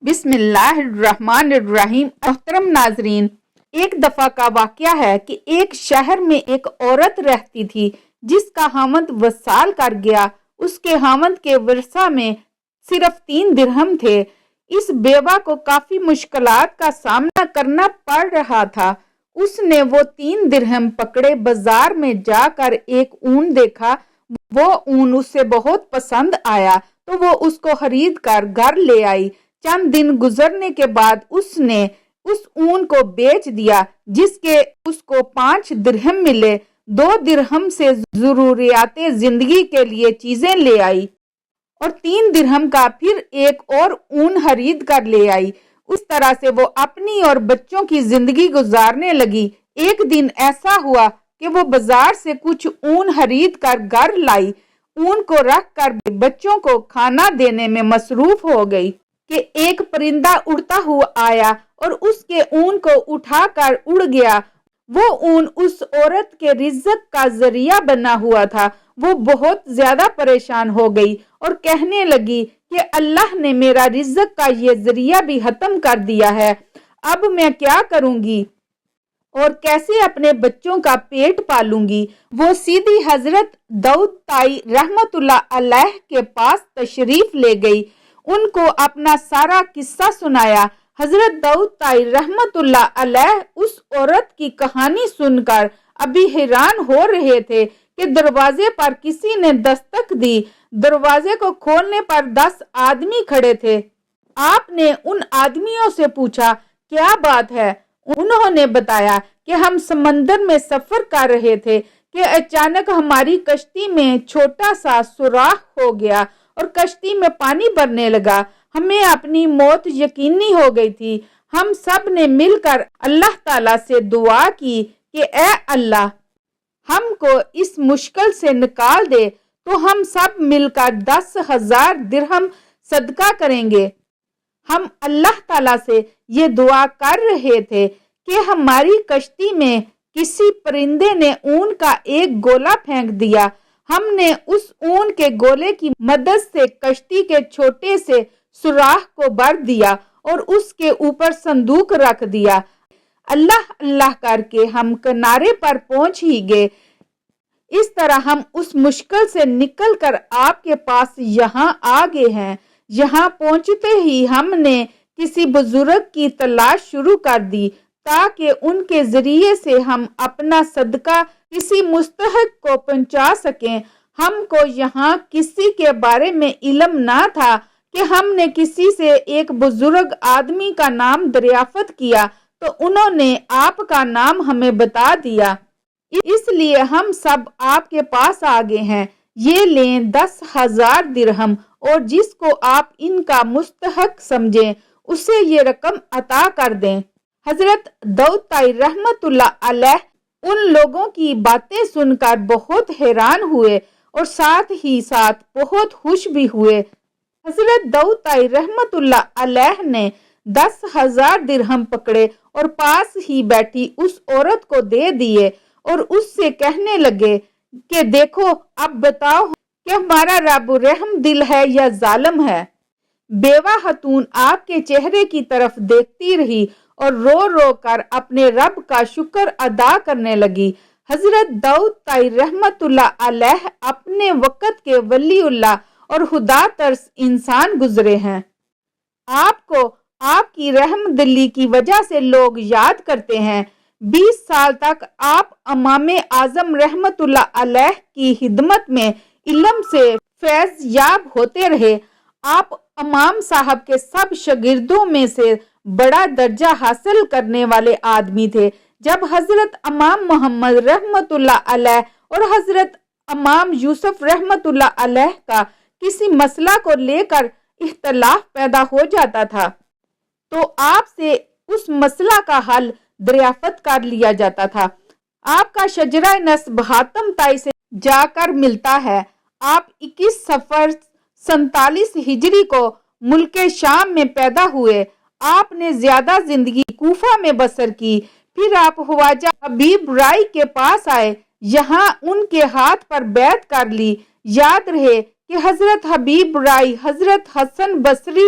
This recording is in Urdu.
بسم اللہ الرحمن الرحیم۔ محترم ناظرین، ایک دفعہ کا واقعہ ہے کہ ایک شہر میں ایک عورت رہتی تھی جس کا خاوند وصال کر گیا۔ اس کے خاوند کے ورثہ میں صرف 3 درہم تھے۔ اس بیوہ کو کافی مشکلات کا سامنا کرنا پڑ رہا تھا۔ اس نے وہ 3 درہم پکڑے، بازار میں جا کر ایک اون دیکھا۔ وہ اون اسے بہت پسند آیا تو وہ اس کو خرید کر گھر لے آئی۔ چند دن گزرنے کے بعد اس نے اس اون کو بیچ دیا جس کے اس کو 5 درہم ملے۔ 2 درہم سے ضروریات زندگی کے لیے چیزیں لے آئی اور 3 درہم کا پھر ایک اور اون خرید کر لے آئی۔ اس طرح سے وہ اپنی اور بچوں کی زندگی گزارنے لگی۔ ایک دن ایسا ہوا کہ وہ بازار سے کچھ اون خرید کر گھر لائی۔ اون کو رکھ کر بچوں کو کھانا دینے میں مصروف ہو گئی کہ ایک پرندہ اڑتا ہوا آیا اور اس کے اون کو اٹھا کر اڑ گیا۔ وہ اون اس عورت کے رزق کا ذریعہ بنا ہوا تھا۔ وہ بہت زیادہ پریشان ہو گئی اور کہنے لگی کہ اللہ نے میرا رزق کا یہ ذریعہ بھی ختم کر دیا ہے۔ اب میں کیا کروں گی اور کیسے اپنے بچوں کا پیٹ پالوں گی؟ وہ سیدھی حضرت داؤد طائی رحمت اللہ علیہ کے پاس تشریف لے گئی۔ ان کو اپنا سارا قصہ سنایا۔ حضرت داؤد طائی رحمت اللہ علیہ اس عورت کی کہانی سن کر ابھی حیران ہو رہے تھے کہ دروازے پر کسی نے دستک دی۔ دروازے کو کھولنے پر 10 آدمی کھڑے تھے۔ آپ نے ان آدمیوں سے پوچھا کیا بات ہے؟ انہوں نے بتایا کہ ہم سمندر میں سفر کر رہے تھے کہ اچانک ہماری کشتی میں چھوٹا سا سوراخ ہو گیا اور کشتی میں پانی بھرنے لگا۔ ہمیں اپنی موت یقینی ہو گئی تھی۔ ہم سب نے مل کر اللہ تعالیٰ سے دعا کی کہ اے اللہ، ہم کو اس مشکل سے نکال دے، تو ہم سب مل کر 10,000 درہم صدقہ کریں گے۔ ہم اللہ تعالیٰ سے یہ دعا کر رہے تھے کہ ہماری کشتی میں کسی پرندے نے اون کا ایک گولا پھینک دیا۔ ہم نے اس اون کے گولے کی مدد سے کشتی کے چھوٹے سے سوراخ کو بھر دیا اور اس کے اوپر صندوق رکھ دیا۔ اللہ اللہ کر کے ہم کنارے پر پہنچ ہی گئے۔ اس طرح ہم اس مشکل سے نکل کر آپ کے پاس یہاں آ گئے ہیں۔ یہاں پہنچتے ہی ہم نے کسی بزرگ کی تلاش شروع کر دی تاکہ ان کے ذریعے سے ہم اپنا صدقہ کسی مستحق کو پہنچا سکیں۔ ہم کو یہاں کسی کے بارے میں علم نہ تھا کہ ہم نے کسی سے ایک بزرگ آدمی کا نام دریافت کیا تو انہوں نے آپ کا نام ہمیں بتا دیا، اس لیے ہم سب آپ کے پاس آ گئے ہیں۔ یہ لیں 10,000 درہم اور جس کو آپ ان کا مستحق سمجھیں اسے یہ رقم عطا کر دیں۔ حضرت داؤد طائی رحمت اللہ علیہ ان لوگوں کی باتیں سن کر بہت حیران ہوئے اور ساتھ ہی ساتھ بہت خوش بھی ہوئے۔ حضرت داؤد طائی رحمت اللہ علیہ نے 10,000 درہم پکڑے اور پاس ہی بیٹھی اس عورت کو دے دیے اور اس سے کہنے لگے کہ دیکھو اب بتاؤ کہ ہمارا رب رحم دل ہے یا ظالم ہے؟ بیوہ خاتون آپ کے چہرے کی طرف دیکھتی رہی اور رو رو کر اپنے رب کا شکر ادا کرنے لگی۔ حضرت داؤد طائی رحمت اللہ علیہ اپنے وقت کے ولی اللہ اور خدا ترس انسان گزرے ہیں۔ آپ کو آپ کی رحم دلی کی وجہ سے لوگ یاد کرتے ہیں۔ 20 سال تک آپ امام اعظم رحمت اللہ علیہ کی خدمت میں علم سے فیض یاب ہوتے رہے۔ آپ امام صاحب کے سب شاگردوں میں سے بڑا درجہ حاصل کرنے والے آدمی تھے۔ جب حضرت امام محمد رحمت اللہ علیہ اور حضرت امام یوسف رحمت اللہ علیہ کا کسی مسئلہ کو لے کر اختلاف پیدا ہو جاتا تھا تو آپ سے اس مسئلہ کا حل دریافت کر لیا جاتا تھا۔ آپ کا شجرہ نسب حاتم طائی سے جا کر ملتا ہے۔ آپ 21 صفر 47 ہجری کو ملک شام میں پیدا ہوئے۔ آپ نے زیادہ زندگی کوفہ میں بسر کی۔ پھر آپ خواجہ حبیب رائی کے پاس آئے، یہاں ان کے ہاتھ پر بیعت کر لی۔ یاد رہے کہ حضرت حبیب رائی حضرت حسن بصری